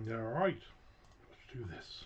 All right, let's do this.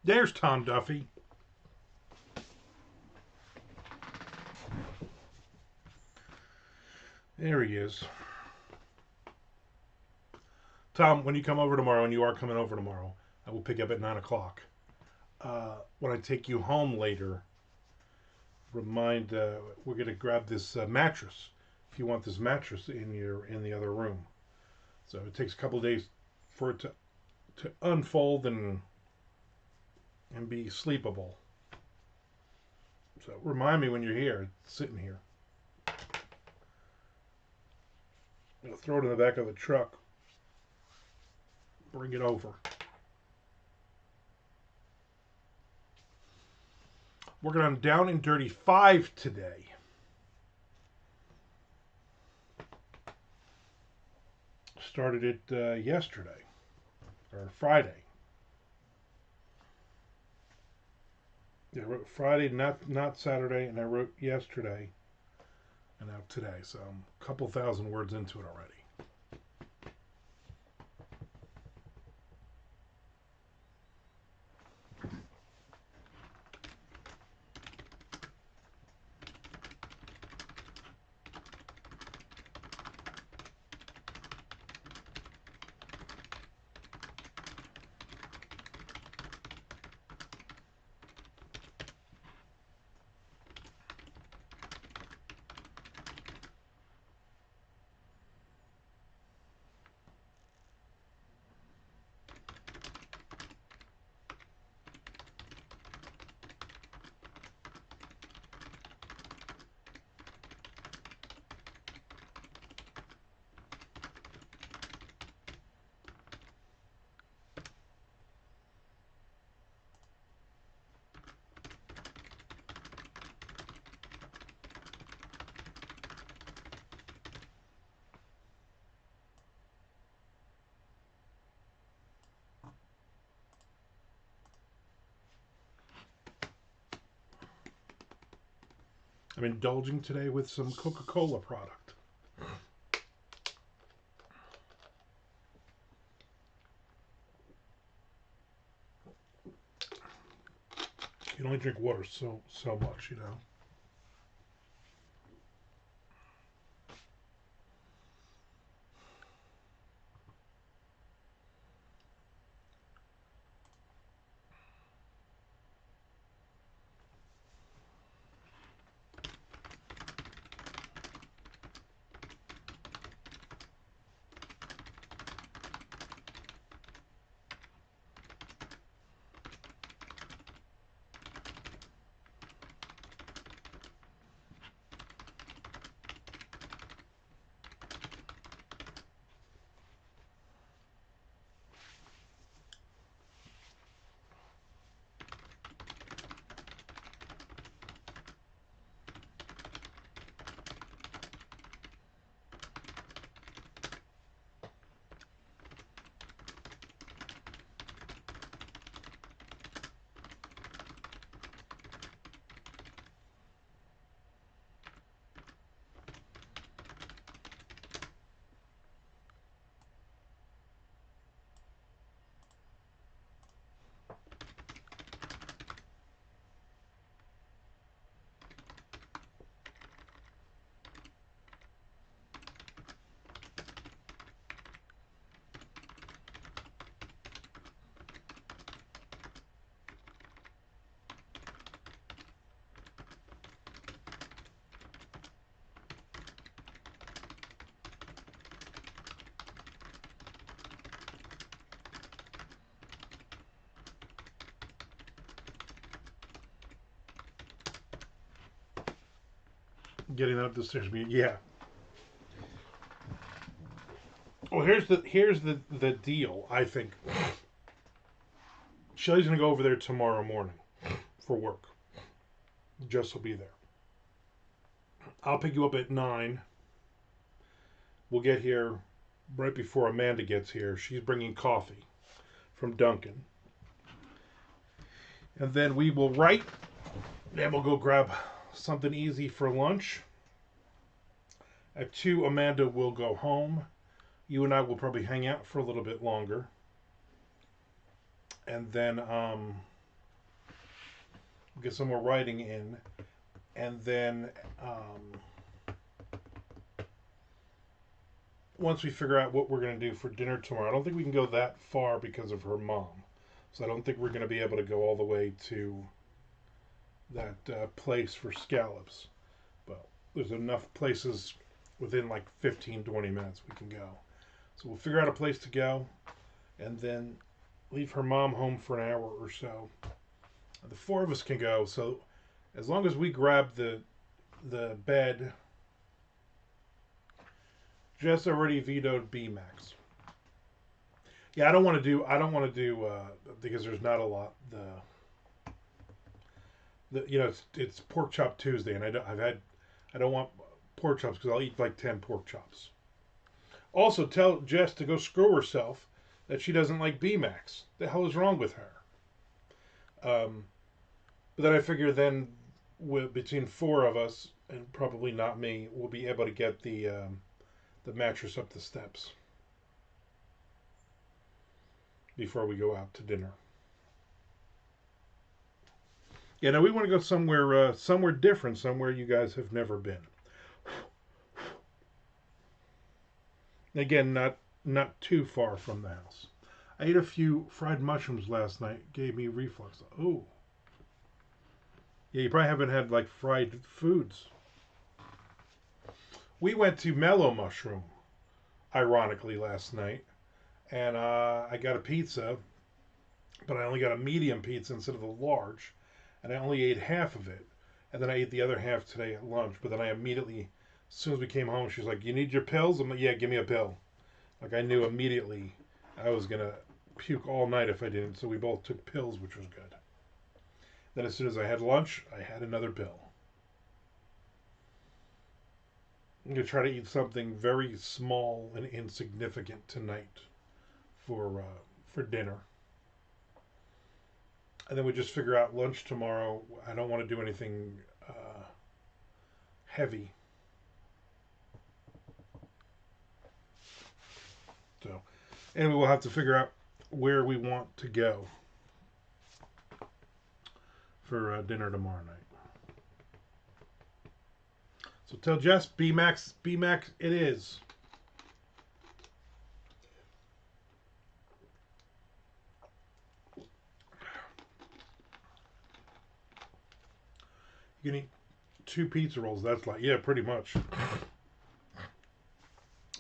There's Tom Duffy. There he is. Tom, when you come over tomorrow, and you are coming over tomorrow, I will pick you up at 9 o'clock. When I take you home later, remind we're gonna grab this mattress. If you want this mattress in the other room, so it takes a couple of days for it to unfold and be sleepable. So remind me when you're here, it's sitting here. I'll throw it in the back of the truck. Bring it over. Working on Down and Dirty 5 today. Started it yesterday or Friday. Yeah, I wrote Friday, not Saturday, and I wrote yesterday, and now today. So I'm a couple thousand words into it already. I'm indulging today with some Coca-Cola product. You can only drink water so much, you know. Getting up the stairs. Yeah. Well, here's the deal. I think Shelly's gonna go over there tomorrow morning for work. Jess will be there. I'll pick you up at 9. We'll get here right before Amanda gets here. She's bringing coffee from Dunkin'. And then we will write. Then we'll go grab something easy for lunch. At 2, Amanda will go home. You and I will probably hang out for a little bit longer. And then we'll get some more writing in. And then once we figure out what we're going to do for dinner tomorrow, I don't think we can go that far because of her mom. So I don't think we're going to be able to go all the way to that place for scallops. But there's enough places within like 15, 20 minutes we can go. So we'll figure out a place to go and then leave her mom home for an hour or so. The 4 of us can go. So as long as we grab the bed, Jess already vetoed B-Max. Yeah, I don't want to do because there's not a lot. It's pork chop Tuesday, and I don't want pork chops because I'll eat like 10 pork chops. Also, tell Jess to go screw herself that she doesn't like B-Max. The hell is wrong with her? But then I figure between 4 of us, and probably not me, we'll be able to get the mattress up the steps before we go out to dinner. Yeah, now we want to go somewhere different, somewhere you guys have never been. Again, not too far from the house. I ate a few fried mushrooms last night. Gave me reflux. Oh. Yeah, you probably haven't had like fried foods. We went to Mellow Mushroom, ironically, last night. And I got a pizza, but I only got a medium pizza instead of a large. And I only ate half of it. And then I ate the other half today at lunch. But then I immediately, as soon as we came home, she was like, "You need your pills?" I'm like, "Yeah, give me a pill." Like I knew immediately I was going to puke all night if I didn't. So we both took pills, which was good. Then as soon as I had lunch, I had another pill. I'm going to try to eat something very small and insignificant tonight for dinner. And then we just figure out lunch tomorrow. I don't want to do anything heavy. So, anyway, we'll have to figure out where we want to go for dinner tomorrow night. So tell Jess, B-Max it is. You can eat 2 pizza rolls. That's like, yeah, pretty much.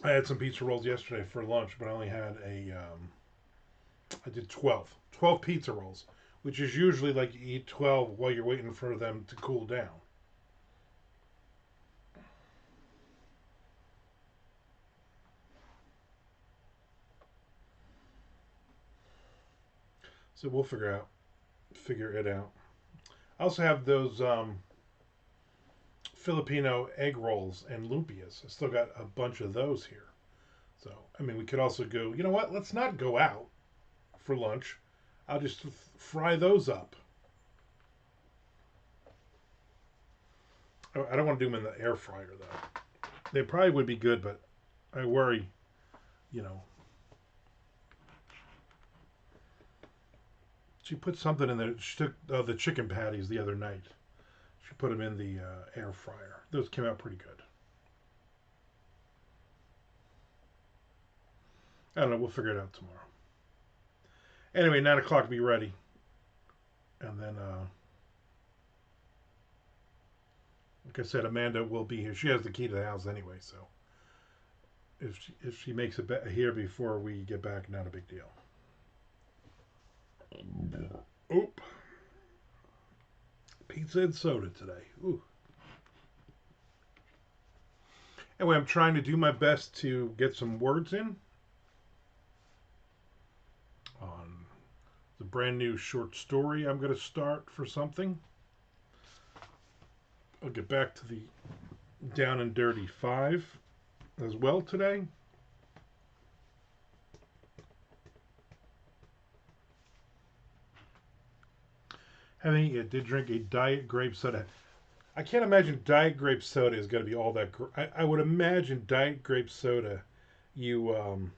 I had some pizza rolls yesterday for lunch, but I only had I did 12. 12 pizza rolls, which is usually like you eat 12 while you're waiting for them to cool down. So we'll figure it out. I also have those Filipino egg rolls and lumpias. I still got a bunch of those here. So, I mean, we could also go, you know what? Let's not go out for lunch. I'll just fry those up. I don't want to do them in the air fryer, though. They probably would be good, but I worry, you know. She put something in there. She took the chicken patties the other night. She put them in the air fryer. Those came out pretty good. I don't know. We'll figure it out tomorrow. Anyway, 9 o'clock, be ready. And then, like I said, Amanda will be here. She has the key to the house anyway, so if she makes it here before we get back, not a big deal. Oop. Pizza and soda today. Ooh. Anyway, I'm trying to do my best to get some words in on the brand new short story I'm going to start for something. I'll get back to the Down and Dirty 5 as well today. I did drink a diet grape soda. I can't imagine diet grape soda is going to be all that. I would imagine diet grape soda, you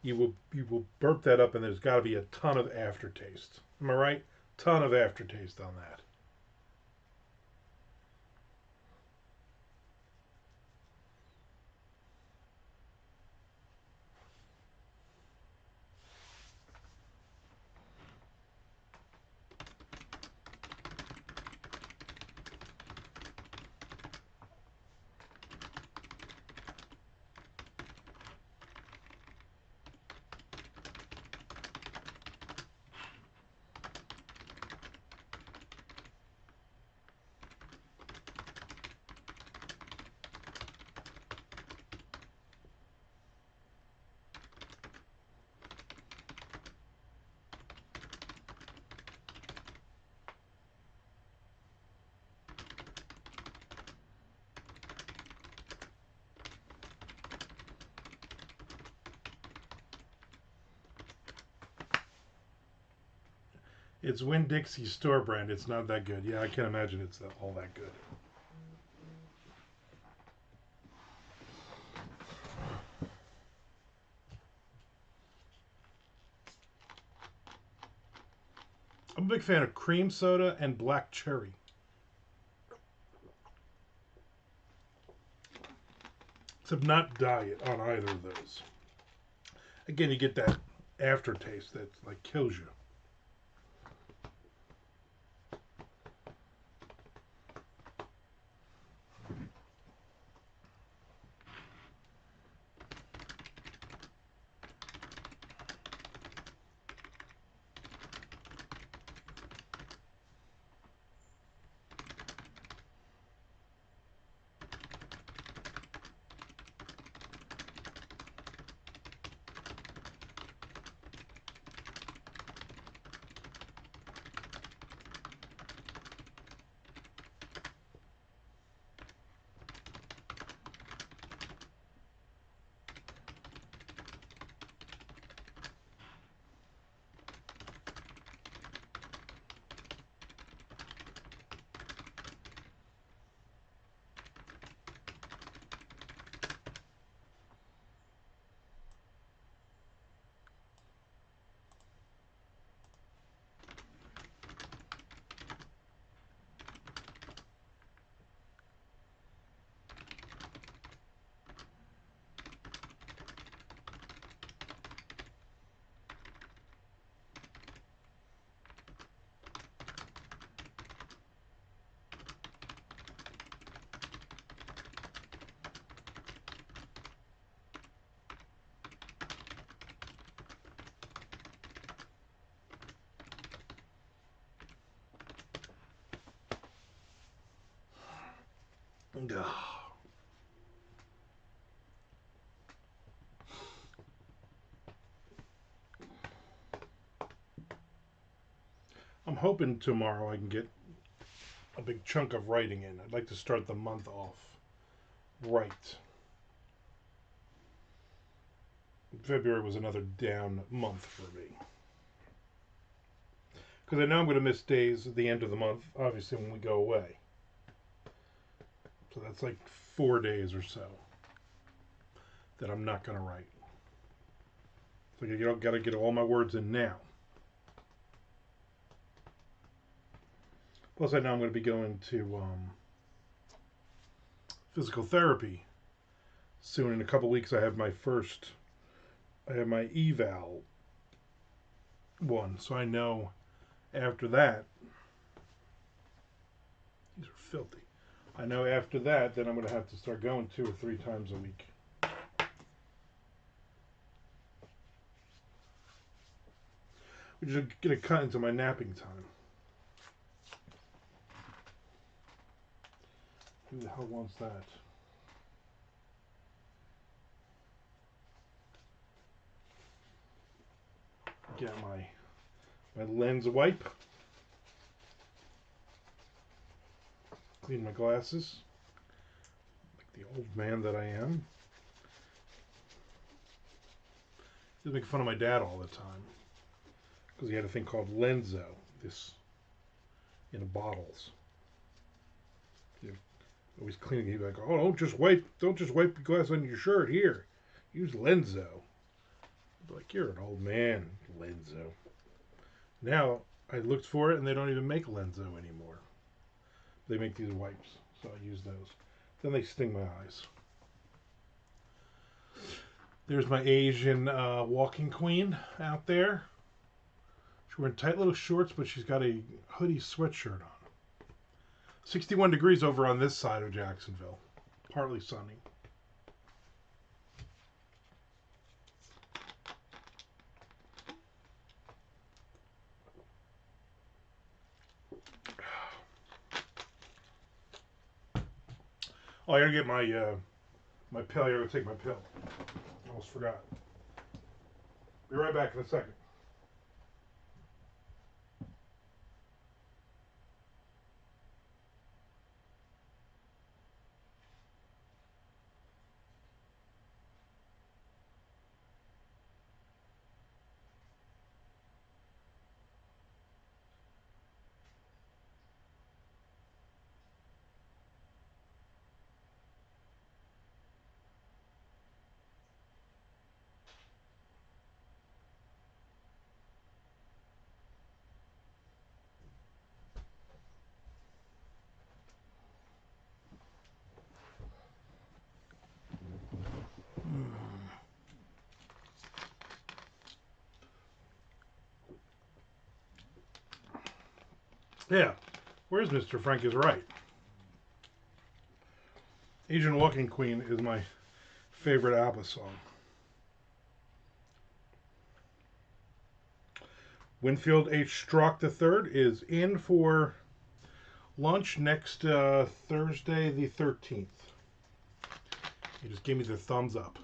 you will burp that up, and there's got to be a ton of aftertaste. Am I right? Ton of aftertaste on that. It's Winn-Dixie's store brand. It's not that good. Yeah, I can't imagine it's all that good. I'm a big fan of cream soda and black cherry. Except not diet on either of those. Again, you get that aftertaste that like kills you. I'm hoping tomorrow I can get a big chunk of writing in. I'd like to start the month off right. February was another down month for me. Because I know I'm going to miss days at the end of the month, obviously, when we go away. So that's like 4 days or so that I'm not going to write. So I got to get all my words in now. Plus, I know I'm going to be going to physical therapy soon. In a couple weeks, I have my eval one. So I know after that, these are filthy. I know after that, then I'm going to have to start going 2 or 3 times a week. Which is going to cut into my napping time. Who the hell wants that? Get my lens wipe. Clean my glasses. Like the old man that I am. He make fun of my dad all the time. Because he had a thing called Lenzo. This in bottles. Always cleaning. He'd be like, "Oh, don't just wipe your glass on your shirt. Here, use Lenzo." I'd be like, "You're an old man, Lenzo." Now I looked for it, and they don't even make Lenzo anymore. They make these wipes, so I use those. Then they sting my eyes. There's my Asian walking queen out there. She's wearing tight little shorts, but she's got a hoodie sweatshirt on. 61 degrees over on this side of Jacksonville. Partly sunny. Oh, I gotta get my my pill. I gotta take my pill. Almost forgot. Be right back in a second. Yeah, where's Mr. Frank is right. Asian Walking Queen is my favorite ABBA song. Winfield H. Strock III is in for lunch next Thursday the 13th. He just gave me the thumbs up.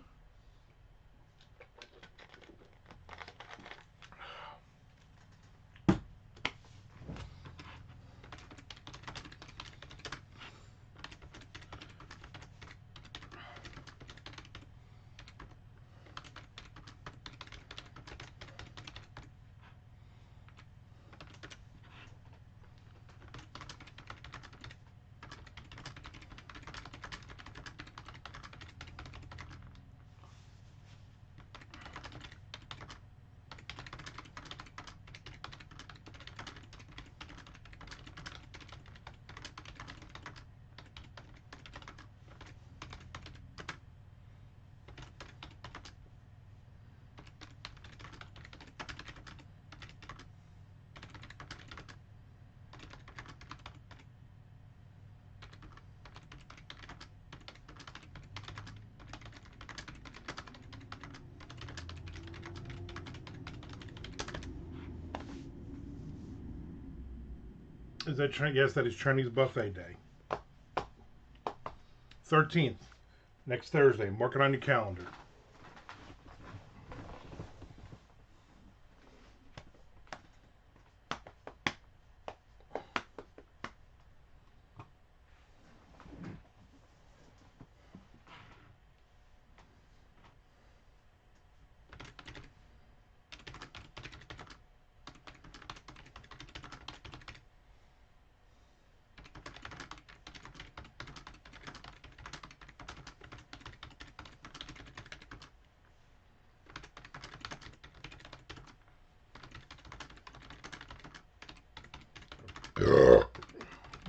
Is that yes? That is Chinese buffet day. 13th, next Thursday. Mark it on your calendar.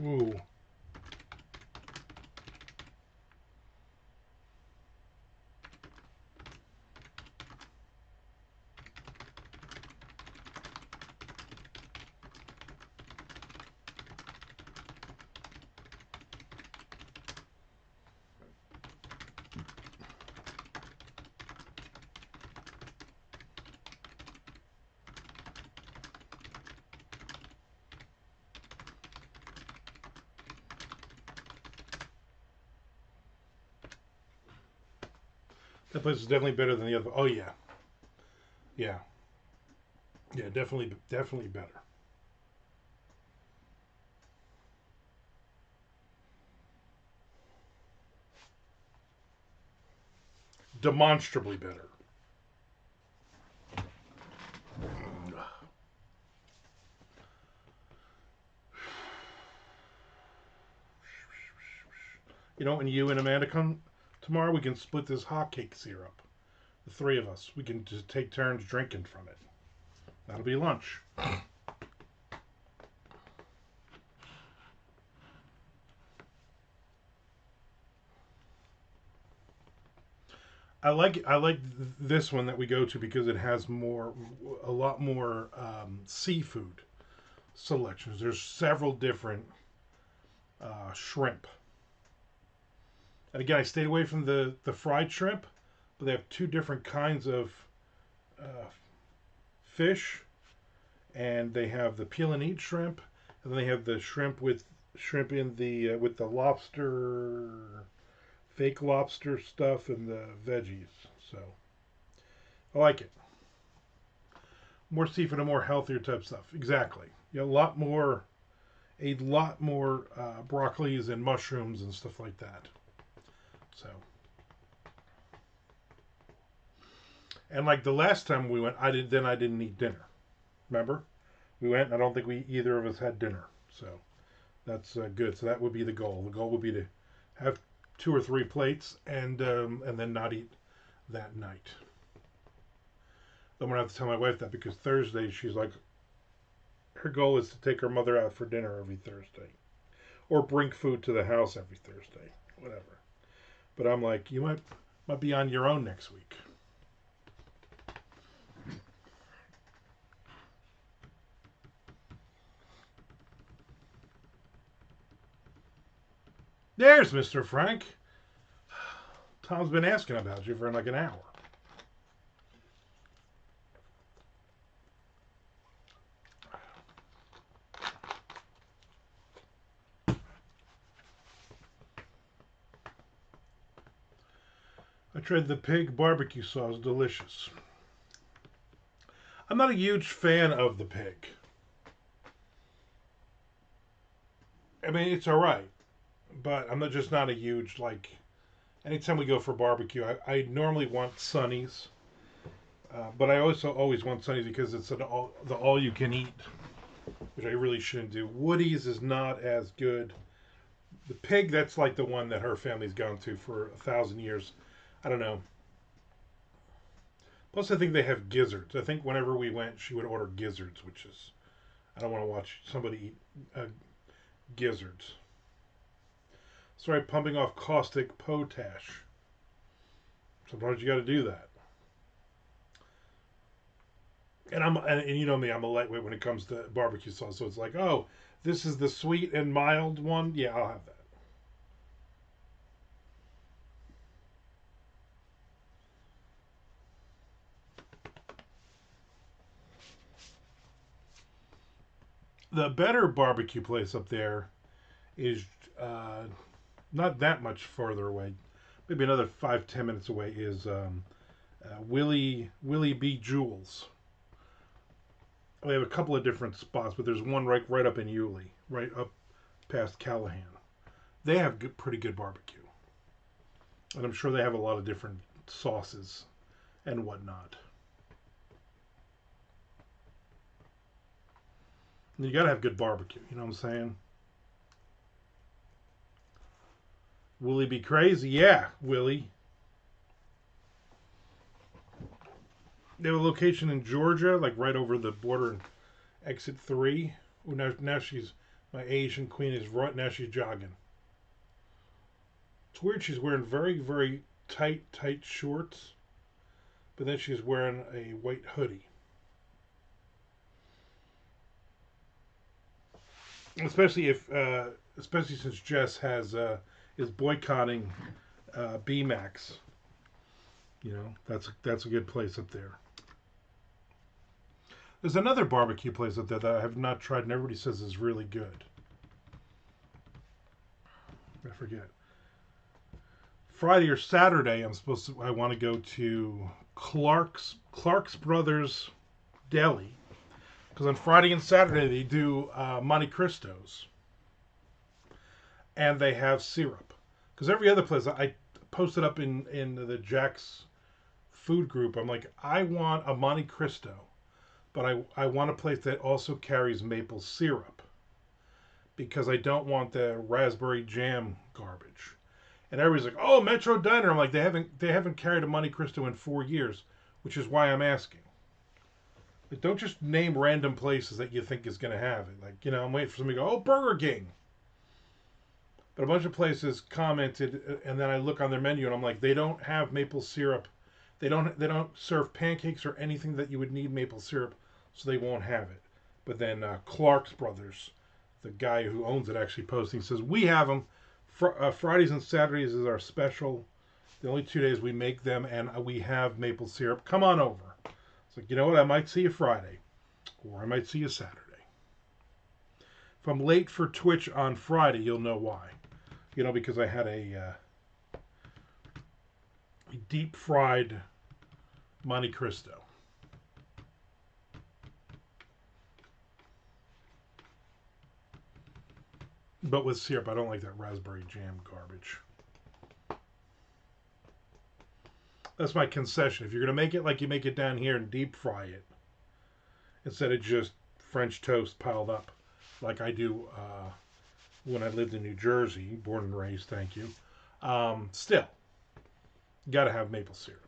Ooh. That place is definitely better than the other. Oh yeah, yeah, yeah. Definitely, definitely better. Demonstrably better. You know, when you and Amanda come tomorrow, we can split this hotcake syrup. The three of us. We can just take turns drinking from it. That'll be lunch. I like this one that we go to because it has a lot more seafood selections. There's several different shrimp, and again, I stayed away from the fried shrimp, but they have two different kinds of uh, fish, and they have the peel and eat shrimp, and then they have the shrimp in the with the lobster, fake lobster stuff, and the veggies. So I like it. More seafood and more healthier type stuff. Exactly. You know, a lot more broccolis and mushrooms and stuff like that. So, and like the last time we went, I didn't eat dinner. Remember, we went. And I don't think we either of us had dinner. So that's good. So that would be the goal. The goal would be to have two or three plates and then not eat that night. I'm gonna have to tell my wife that because Thursday she's like, her goal is to take her mother out for dinner every Thursday or bring food to the house every Thursday, whatever. But I'm like, you might be on your own next week. There's Mr. Frank. Tom's been asking about you for like an hour. I tried the pig barbecue sauce, delicious. I'm not a huge fan of the pig. I mean, it's all right, but I'm not a huge like. Anytime we go for barbecue, I normally want Sunnies, but I also always want Sunnies because it's the all you can eat, which I really shouldn't do. Woody's is not as good. The pig, that's like the one that her family's gone to for 1,000 years. I don't know. Plus, I think they have gizzards. I think whenever we went, she would order gizzards, which is I don't want to watch somebody eat gizzards. Sorry, pumping off caustic potash. Sometimes you got to do that. And you know me, I'm a lightweight when it comes to barbecue sauce. So it's like, oh, this is the sweet and mild one. Yeah, I'll have that. The better barbecue place up there is uh, not that much farther away, maybe another 5-10 minutes away, is Willie B. Jules. They have a couple of different spots, but there's one right up in Yulee, right up past Callahan. They have pretty good barbecue, and I'm sure they have a lot of different sauces and whatnot. And you gotta have good barbecue. You know what I'm saying? Willie be crazy? Yeah, Willie. They have a location in Georgia, like right over the border in exit 3. Ooh, now she's, my Asian queen is right now she's jogging. It's weird. She's wearing very, very tight shorts, but then she's wearing a white hoodie. Especially since Jess is boycotting BMAX. That's a good place up there. There's another barbecue place up there that I have not tried, and everybody says is really good. I forget. Friday or Saturday, I want to go to Clark's Brothers Deli, because on Friday and Saturday they do Monte Cristos, and they have syrup. Because every other place I posted up in the Jack's food group, I'm like, I want a Monte Cristo, but I want a place that also carries maple syrup, because I don't want the raspberry jam garbage. And everybody's like, "Oh, Metro Diner." I'm like, they haven't carried a Monte Cristo in 4 years, which is why I'm asking. Like, don't just name random places that you think is going to have it. Like, I'm waiting for somebody to go, "Oh, Burger King." But a bunch of places commented, and then I look on their menu, and I'm like, they don't have maple syrup. They don't serve pancakes or anything that you would need maple syrup, so they won't have it. But then Clark's Brothers, the guy who owns it, actually posting, says, "We have them. Fridays and Saturdays is our special. The only 2 days we make them, and we have maple syrup. Come on over." It's like, you know what? I might see you Friday, or I might see you Saturday. If I'm late for Twitch on Friday, you'll know why. Because I had a deep fried Monte Cristo. But with syrup. I don't like that raspberry jam garbage. That's my concession. If you're going to make it like you make it down here and deep fry it, instead of just French toast piled up like I do when I lived in New Jersey, born and raised, thank you. Still, you got to have maple syrup.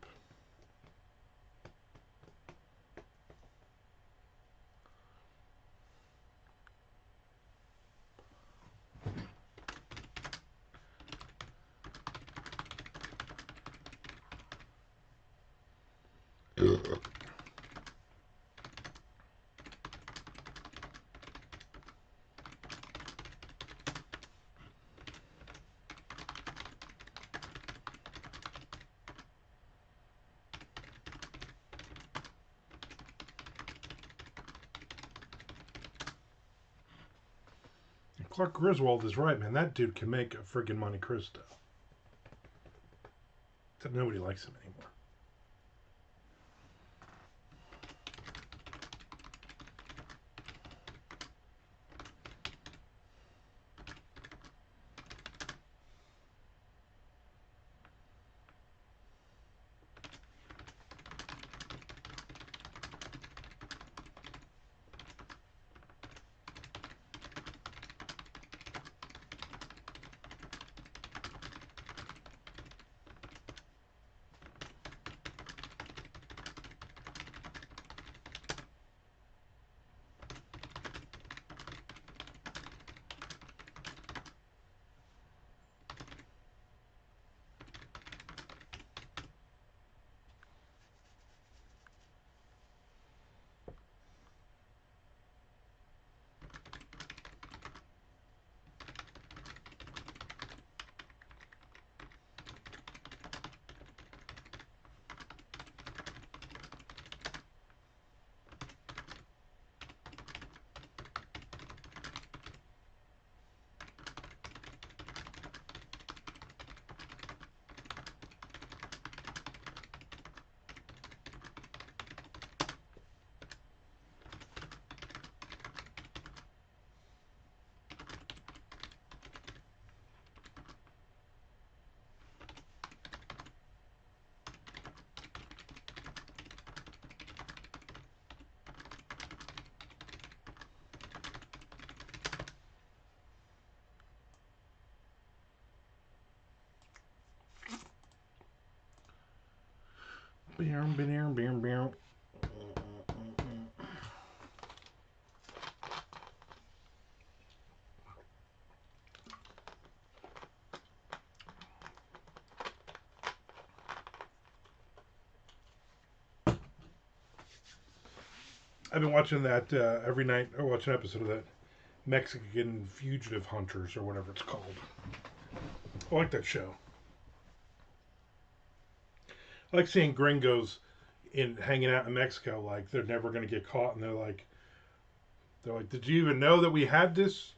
Clark Griswold is right, man. That dude can make a friggin' Monte Cristo. Except nobody likes him anymore. I've been watching that every night. I watch an episode of that Mexican Fugitive Hunters or whatever it's called. I like that show. I like seeing gringos in hanging out in Mexico like they're never going to get caught, and they're like, did you even know that we had this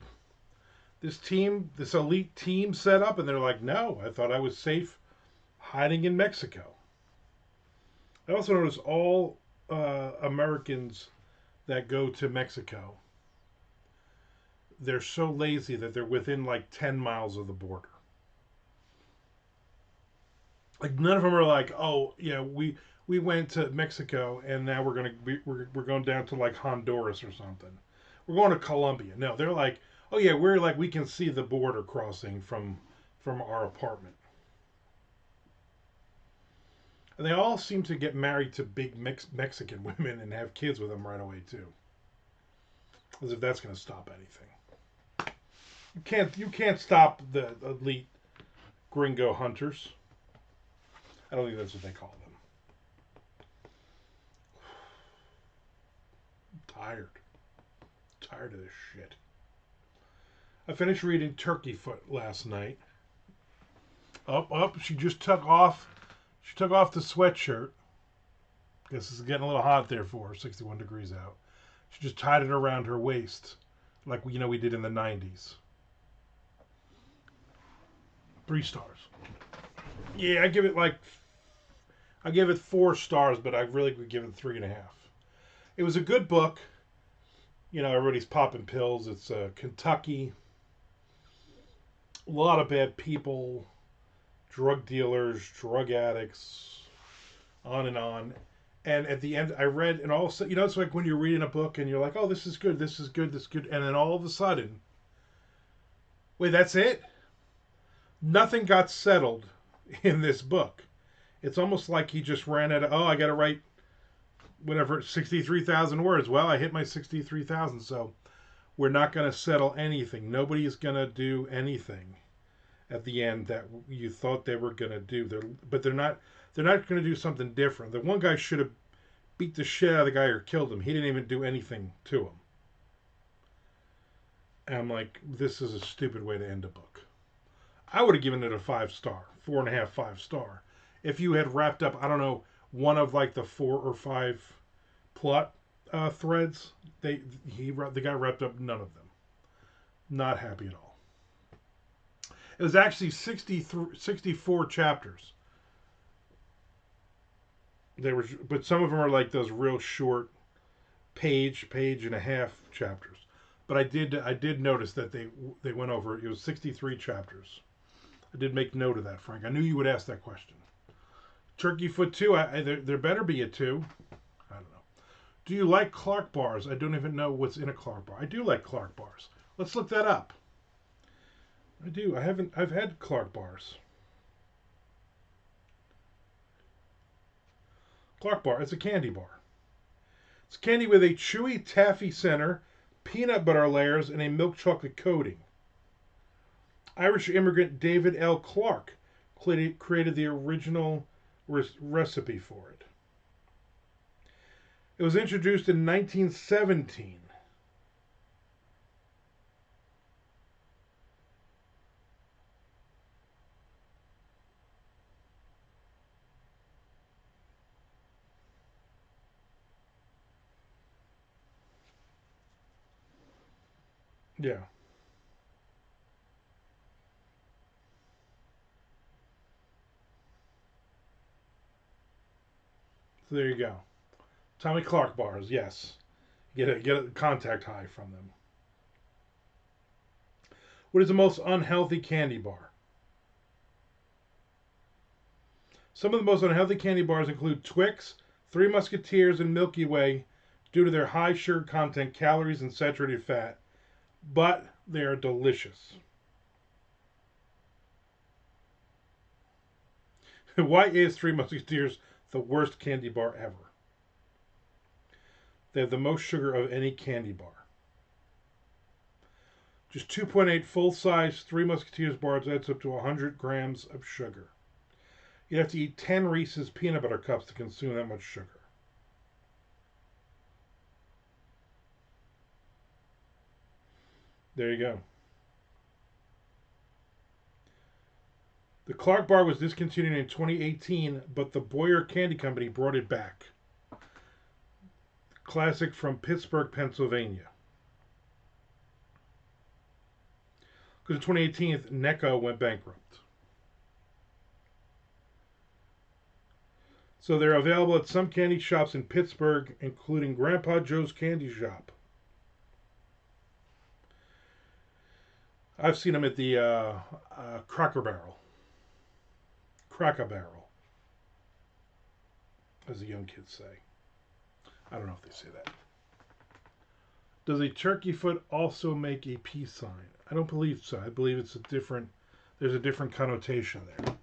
elite team set up? And they're like, no, I thought I was safe hiding in Mexico. I also notice all Americans that go to Mexico, they're so lazy that they're within like 10 miles of the border. Like none of them are like, oh yeah, we went to Mexico and now we're going down to like Honduras or something. We're going to Colombia. No, they're like, oh yeah, we're like we can see the border crossing from our apartment. And they all seem to get married to big Mexican women and have kids with them right away too. As if that's going to stop anything. You can't stop the elite gringo hunters. I don't think that's what they call them. I'm tired of this shit. I finished reading Turkey Foot last night. Up. She just took off. She took off the sweatshirt. Guess it's getting a little hot there for her. 61 degrees out. She just tied it around her waist, like we did in the 90s. 3 stars. Yeah, I give it 4 stars, but I really would give it 3.5. It was a good book. Everybody's popping pills. It's Kentucky. A lot of bad people, drug dealers, drug addicts, on and on. And at the end, I read, and also, it's like when you're reading a book and you're like, oh, this is good, this is good, this is good. And then all of a sudden, wait, that's it? Nothing got settled in this book. It's almost like he just ran out of, I got to write whatever, 63,000 words. Well, I hit my 63,000, so we're not going to settle anything. Nobody's going to do anything at the end that you thought they were going to do. They're not going to do something different. The one guy should have beat the shit out of the guy or killed him. He didn't even do anything to him. And I'm like, this is a stupid way to end a book. I would have given it a 5 star, 4.5, 5 star. If you had wrapped up, I don't know, one of like the 4 or 5 plot threads, the guy wrapped up none of them. Not happy at all. It was actually 64 chapters. But some of them are like those real short page and a half chapters. But I did notice that they went over. It was 63 chapters. I did make note of that, Frank. I knew you would ask that question. Turkey Foot 2, there better be a 2. I don't know. Do you like Clark bars? I don't even know what's in a Clark bar. I do like Clark bars. Let's look that up. I do. I've had Clark bars. Clark bar, it's a candy bar. It's candy with a chewy taffy center, peanut butter layers, and a milk chocolate coating. Irish immigrant David L. Clark created the original recipe for it. It was introduced in 1917. Yeah. So there you go. Tommy Clark bars, yes. Get a contact high from them. What is the most unhealthy candy bar? Some of the most unhealthy candy bars include Twix, Three Musketeers, and Milky Way due to their high sugar content, calories, and saturated fat, but they are delicious. Why is Three Musketeers the worst candy bar ever. They have the most sugar of any candy bar. Just 2.8 full-size Three Musketeers bars adds up to 100 grams of sugar. You'd have to eat 10 Reese's peanut butter cups to consume that much sugar. There you go. The Clark bar was discontinued in 2018, but the Boyer Candy Company brought it back. Classic from Pittsburgh, Pennsylvania. Because in 2018, Necco went bankrupt. So they're available at some candy shops in Pittsburgh, including Grandpa Joe's Candy Shop. I've seen them at the Cracker Barrel. Cracker Barrel, as the young kids say. I don't know if they say that. Does a turkey foot also make a peace sign? I don't believe so. I believe it's a different. There's a different connotation there.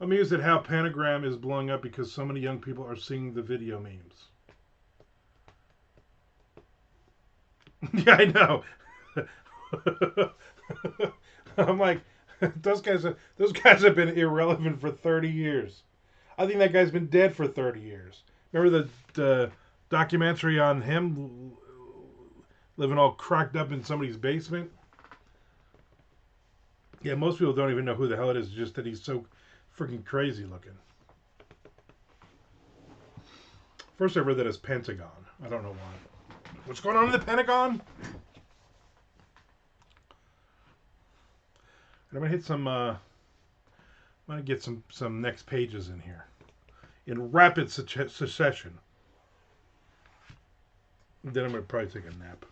I'm amused at how Pentagram is blowing up because so many young people are seeing the video memes. Yeah, I know. I'm like, those guys have been irrelevant for 30 years. I think that guy's been dead for 30 years. Remember the documentary on him living all cracked up in somebody's basement? Yeah, most people don't even know who the hell it is, just that he's so freaking crazy looking. First I read that as Pentagon. I don't know why. What's going on in the Pentagon? And I'm gonna hit some. I'm gonna get some next pages in here, in rapid succession. Then I'm gonna probably take a nap.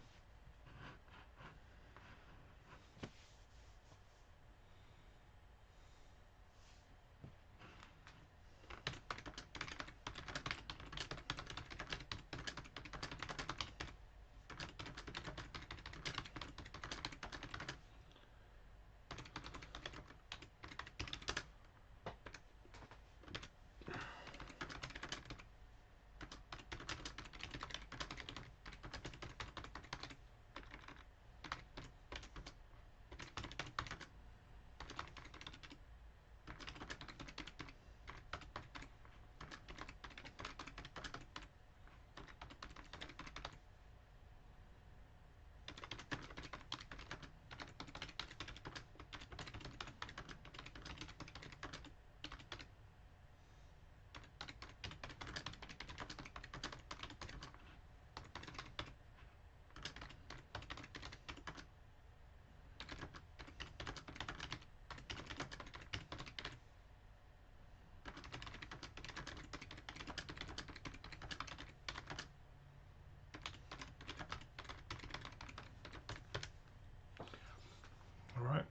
All right.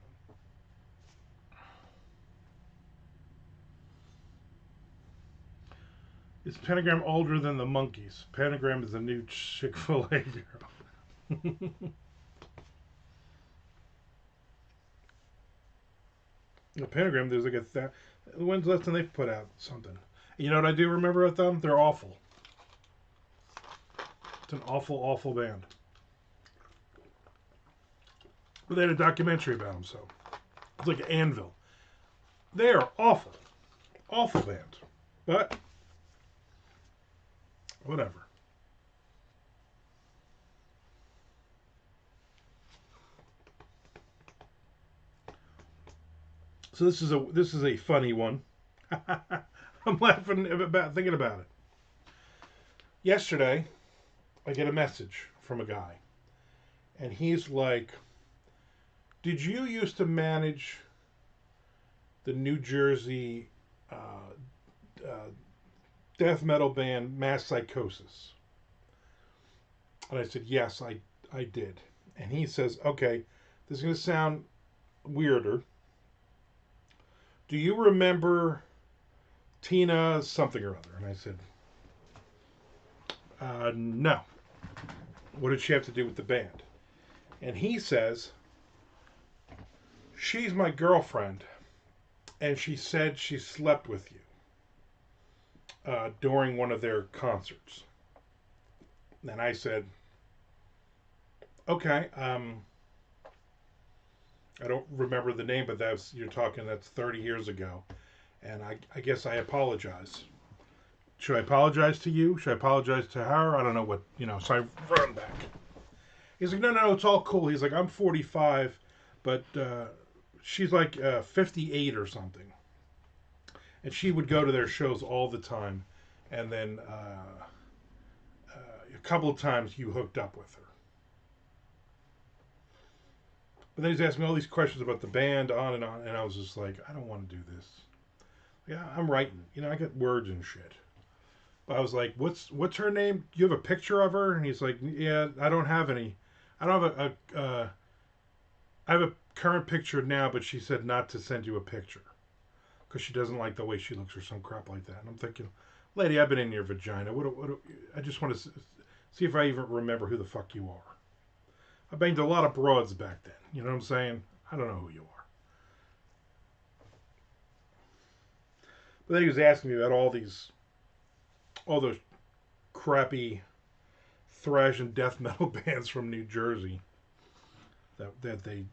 Is Pentagram older than the Monkees? Pentagram is the new Chick-fil-A girl. The Pentagram, there's like when's the last time they've put out something? You know what I do remember with them? They're awful. It's an awful, awful band. But they had a documentary about them, so it's like Anvil. They are awful, awful band. But whatever. So this is a funny one. I'm laughing about thinking about it. Yesterday, I get a message from a guy, and he's like, "Did you used to manage the New Jersey death metal band Mass Psychosis?" And I said, "Yes, I did." And he says, "Okay, this is going to sound weirder. Do you remember Tina something or other?" And I said, "No. What did she have to do with the band?" And he says, "She's my girlfriend, and she said she slept with you during one of their concerts. And I said, okay, I don't remember the name, but that's 30 years ago. And I guess I apologize. Should I apologize to you? Should I apologize to her? I don't know what, so I run back. He's like, no, it's all cool. He's like, I'm 45, but she's like 58 or something. And she would go to their shows all the time. And then a couple of times you hooked up with her. But then he's asking me all these questions about the band, on, and I was just like, I don't want to do this. Yeah, I'm writing. I get words and shit. But I was like, what's her name? Do you have a picture of her? And he's like, yeah, I don't have any. I don't have I have a current picture now, but she said not to send you a picture because she doesn't like the way she looks or some crap like that. And I'm thinking, lady, I've been in your vagina. I just want to see if I even remember who the fuck you are. I banged a lot of broads back then. You know what I'm saying? I don't know who you are. But then he was asking me about all those crappy thrash and death metal bands from New Jersey that they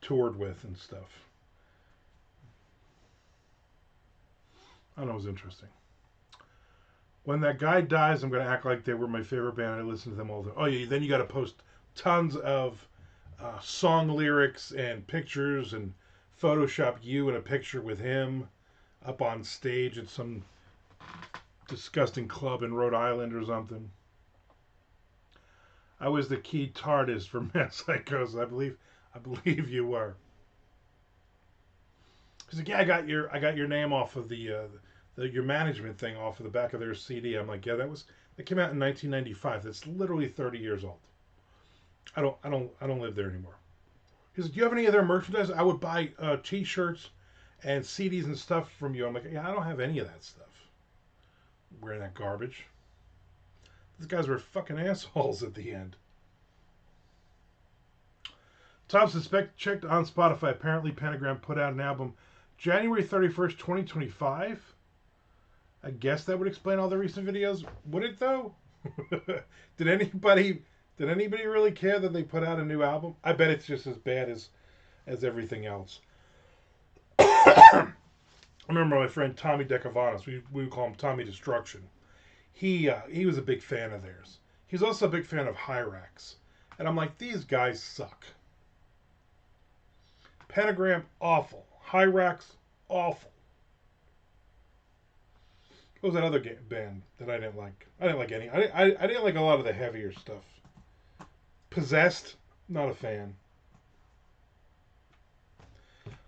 toured with and stuff. I don't know, it was interesting. When that guy dies, I'm going to act like they were my favorite band. I listen to them all the time. Oh, yeah, then you got to post tons of song lyrics and pictures and Photoshop you in a picture with him up on stage at some disgusting club in Rhode Island or something. I was the key TARDIS for Mass Psychos. I believe you were. He's like, yeah, I got your name off of your management thing off of the back of their CD. I'm like, yeah, that came out in 1995. That's literally 30 years old. I don't live there anymore. He's like, do you have any other merchandise? I would buy T-shirts and CDs and stuff from you. I'm like, yeah, I don't have any of that stuff. Wearing that garbage. These guys were fucking assholes at the end. Top Suspect checked on Spotify. Apparently, Pentagram put out an album January 31st, 2025. I guess that would explain all the recent videos. Would it, though? Did anybody really care that they put out a new album? I bet it's just as bad as everything else. I remember my friend Tommy Decavanis. We would call him Tommy Destruction. He was a big fan of theirs. He's also a big fan of Hyrax. And I'm like, these guys suck. Pentagram, awful. Hyrax, awful. What was that other band that I didn't like? I didn't like any. I didn't like a lot of the heavier stuff. Possessed, not a fan.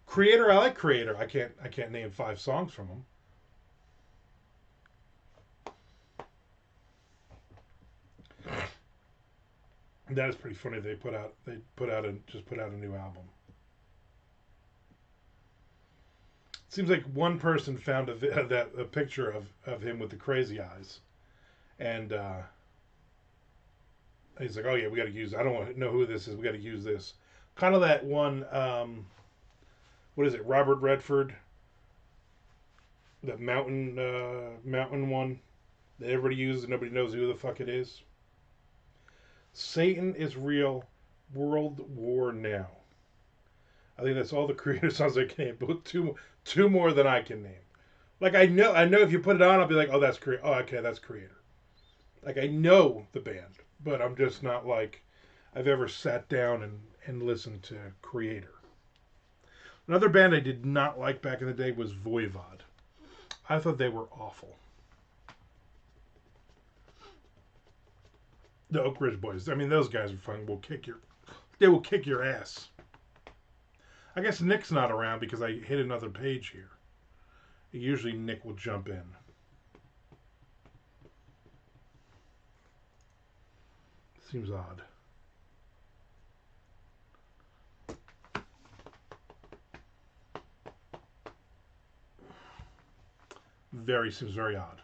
Creator, I like Creator. I can't name 5 songs from them. That is pretty funny. They put out a new album. Seems like one person found a picture of him with the crazy eyes, and he's like, "Oh yeah, we got to use. I don't want to know who this is. We got to use this." Kind of that one. What is it? Robert Redford. That mountain one that everybody uses and nobody knows who the fuck it is. Satan is real. World War Now. I think that's all the Creator songs I can name, but two more than I can name. Like I know if you put it on, I'll be like, oh, that's Creator. Oh, okay, that's Creator. Like I know the band, but I'm just not like I've ever sat down and listened to Creator. Another band I did not like back in the day was Voivod. I thought they were awful. The Oak Ridge Boys. I mean, those guys are fun. They will kick your ass. I guess Nick's not around because I hit another page here. Usually Nick will jump in. Seems odd. Seems very odd.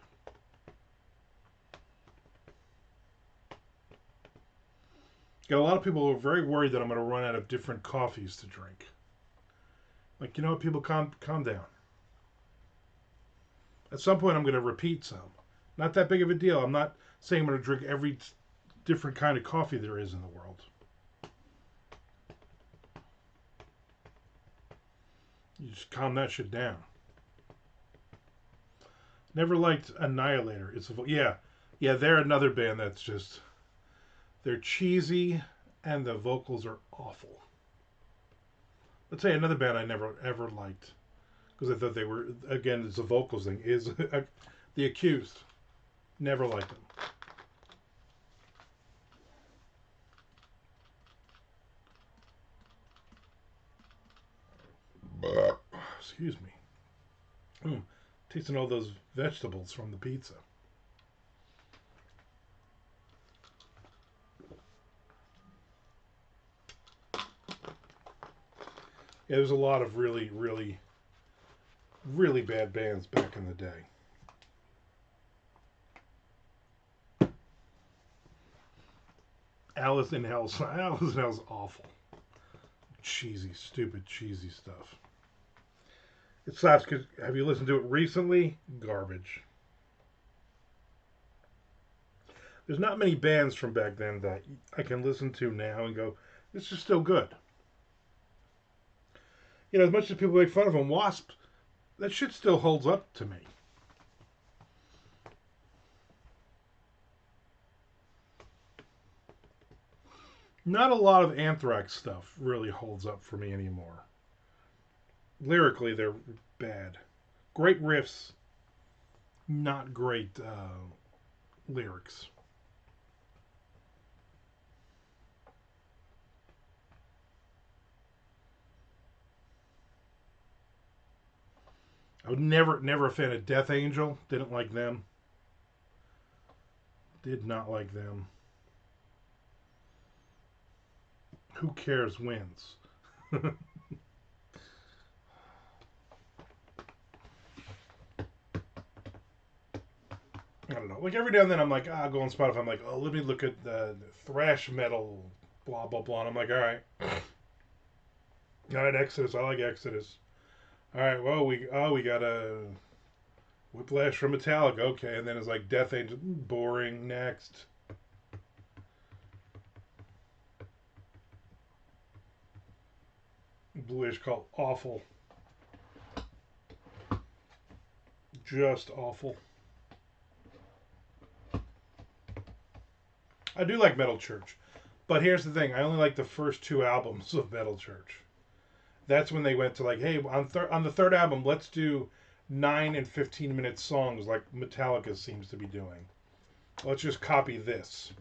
Got a lot of people who are very worried that I'm going to run out of different coffees to drink. Like, you know what, people, calm down. At some point, I'm going to repeat some. Not that big of a deal. I'm not saying I'm going to drink every different kind of coffee there is in the world. You just calm that shit down. Never liked Annihilator. Yeah. They're another band that's just they're cheesy and the vocals are awful. Let's say another band I never ever liked because I thought they were again it's a vocals thing is The Accused. Never liked them. Excuse me. Tasting all those vegetables from the pizza. Yeah, there's a lot of really, really, really bad bands back in the day. Alice in Hell's awful. Cheesy, stupid, cheesy stuff. It slaps because have you listened to it recently? Garbage. There's not many bands from back then that I can listen to now and go, this is still good. As much as people make fun of them, Wasp, that shit still holds up to me. Not a lot of Anthrax stuff really holds up for me anymore. Lyrically, they're bad. Great riffs, not great lyrics. I was never a fan of Death Angel. Didn't like them. Did not like them. Who cares wins. I don't know. Like every now and then, I'm like, I'll go on Spotify. I'm like, oh, let me look at the thrash metal, blah blah blah. And I'm like, all right, Exodus. I like Exodus. All right, well, we got a Whiplash from Metallica. Okay, and then it's like Death Angel. Boring. Next. Bluish Cult. Awful. Just awful. I do like Metal Church. But here's the thing. I only like the first two albums of Metal Church. That's when they went to like, hey, on the third album, let's do 9 and 15-minute songs like Metallica seems to be doing. Let's just copy this.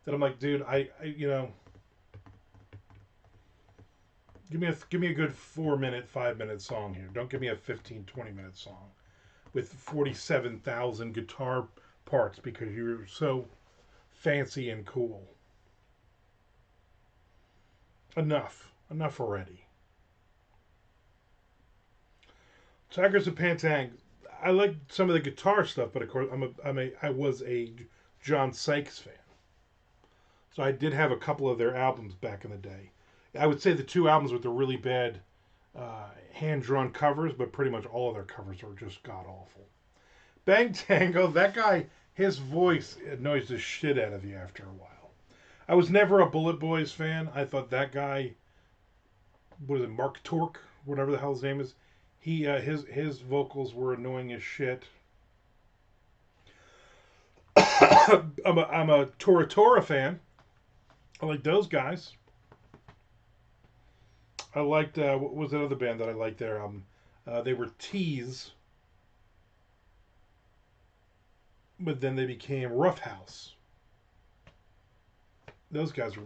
Then I'm like, dude, I give me a good 4-minute, 5-minute song here. Don't give me a 15, 20-minute song with 47,000 guitar parts because you're so fancy and cool. Enough already. Tigers of Pantang. I like some of the guitar stuff, but of course I was a John Sykes fan, so I did have a couple of their albums back in the day. I would say the two albums with the really bad hand drawn covers, but pretty much all of their covers are just god awful. Bang Tango, that guy, his voice annoys the shit out of you after a while. I was never a Bullet Boys fan. I thought that guy, what is it, Mark Torque, whatever the hell his name is. His vocals were annoying as shit. I'm a Tora Tora fan. I like those guys. I liked what was that other band that I liked there? They were Tease, but then they became Rough House. Those guys were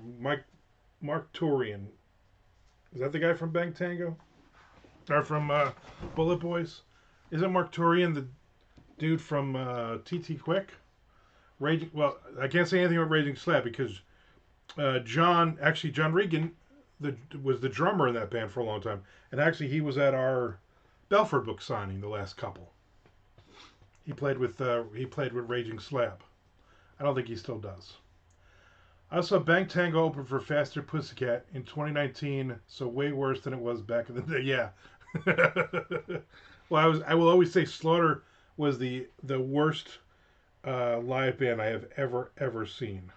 Mark Torian. Is that the guy from Bang Tango? Or from Bullet Boys? Isn't Mark Torian the dude from TT Quick? Raging. Well, I can't say anything about Raging Slab because John Regan was the drummer in that band for a long time, and actually he was at our Belford book signing the last couple. He played with Raging Slab. I don't think he still does. I saw Bang Tango open for Faster Pussycat in 2019, so way worse than it was back in the day. Yeah. Well, I will always say Slaughter was the worst live band I have ever seen.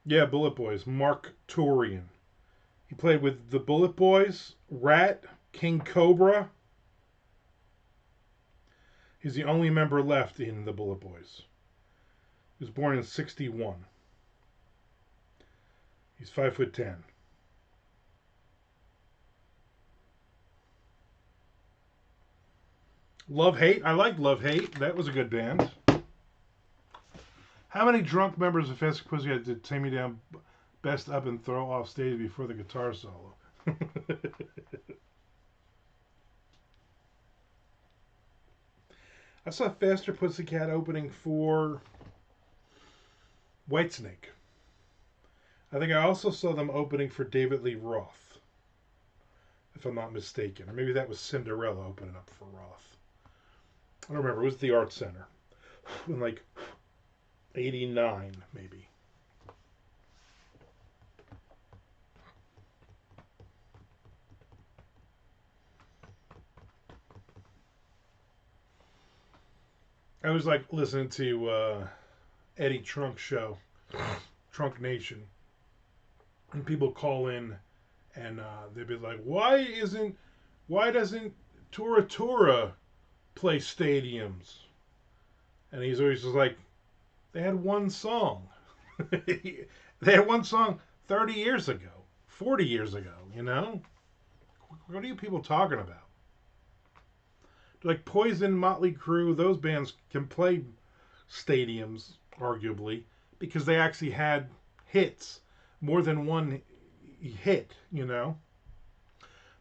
Yeah, Bullet Boys. Mark Torian. He played with the Bullet Boys, Rat, King Cobra. He's the only member left in the Bullet Boys. He was born in '61. He's 5'10". Love Hate. I like Love Hate. That was a good band. How many drunk members of Fast Pussycat did Take Me Down best up and throw off stage before the guitar solo? I saw Faster Pussycat opening for Whitesnake. I think I also saw them opening for David Lee Roth, if I'm not mistaken. Or maybe that was Cinderella opening up for Roth. I don't remember. It was the Art Center. In like '89, maybe. I was like listening to Eddie Trunk's show, Trunk Nation, and people call in and they'd be like, why doesn't Tura Tura play stadiums? And he's always just like, they had one song. They had one song 30 years ago, 40 years ago, you know? What are you people talking about? Like Poison, Motley Crue, those bands can play stadiums, arguably, because they actually had hits, more than one hit, you know?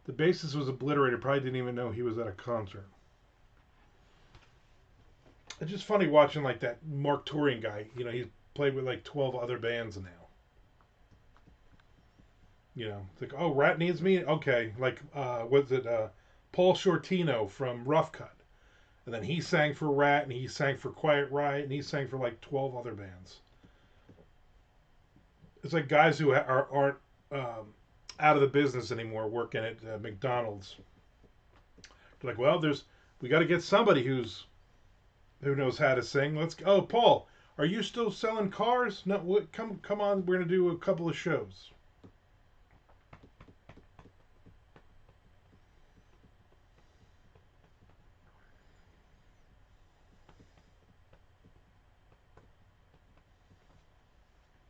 The bassist was obliterated, probably didn't even know he was at a concert. It's just funny watching like that Mark Torian guy, you know, he's played with like 12 other bands now. You know, it's like, oh, Rat Needs Me? Okay, like, was it Paul Shortino from Rough Cut? And then he sang for Rat, and he sang for Quiet Riot, and he sang for like 12 other bands. It's like guys who aren't out of the business anymore working at McDonald's. They're like, well, we got to get somebody who knows how to sing. Let's. Oh, Paul, are you still selling cars? No, come on. We're gonna do a couple of shows.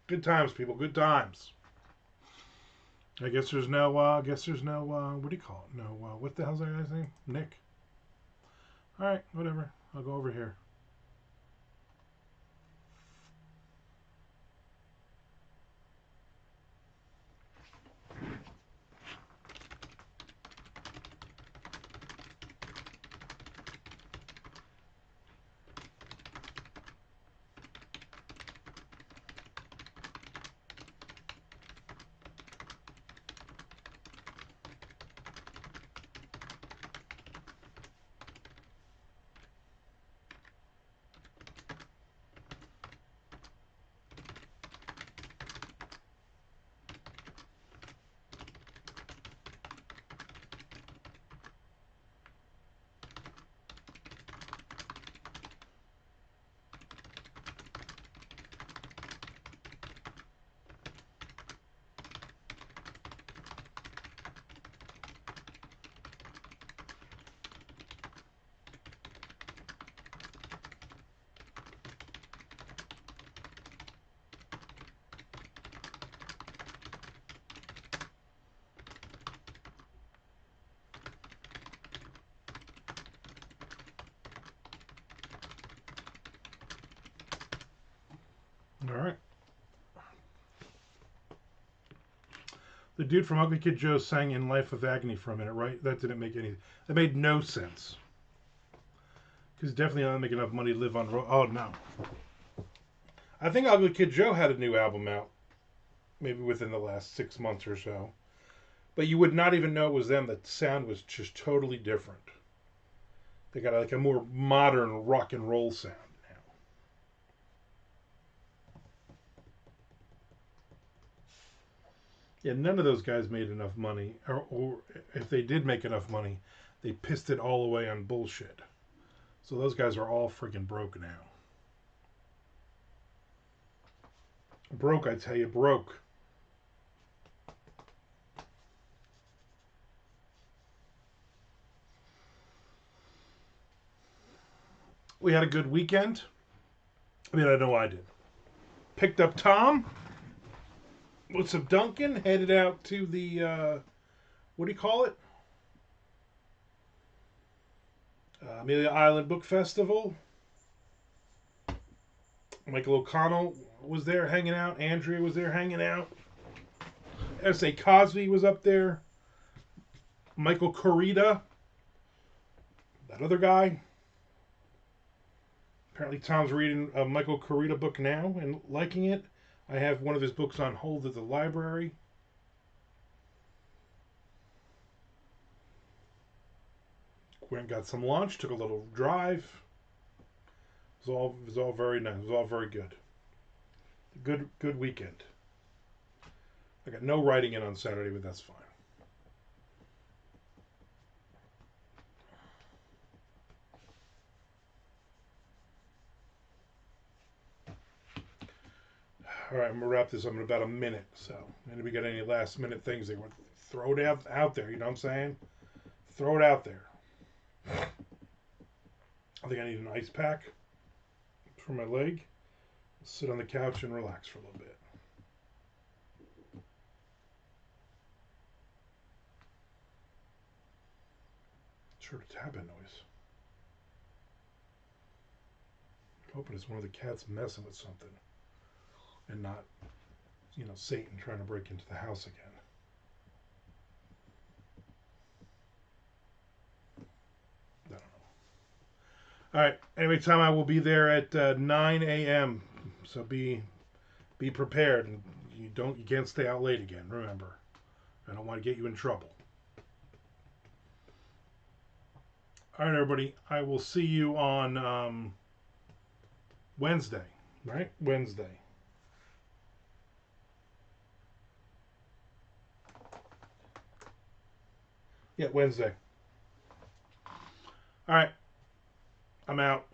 Good times, people. Good times. I guess there's no. What do you call it? No. What the hell's that guy's name? Nick. All right, whatever. I'll go over here. All right. The dude from Ugly Kid Joe sang in Life of Agony for a minute, right? That didn't make any. That made no sense. Because definitely not making enough money to live on. Oh no. I think Ugly Kid Joe had a new album out, maybe within the last 6 months or so. But you would not even know it was them. The sound was just totally different. They got like a more modern rock and roll sound now. Yeah, none of those guys made enough money, or if they did make enough money, they pissed it all away on bullshit. So those guys are all freaking broke now. Broke, I tell you, broke. We had a good weekend. I mean, I know I did. Picked up Tom with some Dunkin', headed out to the, what do you call it? Amelia Island Book Festival. Michael O'Connell was there hanging out. Andrea was there hanging out. S.A. Cosby was up there. Michael Corita, that other guy. Apparently, Tom's reading a Michael Corita book now and liking it. I have one of his books on hold at the library. Went and got some lunch, took a little drive. It was all very nice. It was all very good. Good weekend. I got no writing in on Saturday, but that's fine. All right, I'm gonna wrap this up in about a minute. So, anybody got any last minute things they want? Throw it out there. You know what I'm saying? Throw it out there. I think I need an ice pack for my leg. Sit on the couch and relax for a little bit. Sure, a tapping noise. I'm hoping it's one of the cats messing with something, and not, Satan trying to break into the house again. I don't know. All right. Anyway, Tom, I will be there at 9 a.m. So be prepared, and you can't stay out late again. Remember, I don't want to get you in trouble. All right, everybody. I will see you on Wednesday. Right, Wednesday. Yeah, Wednesday. All right. I'm out.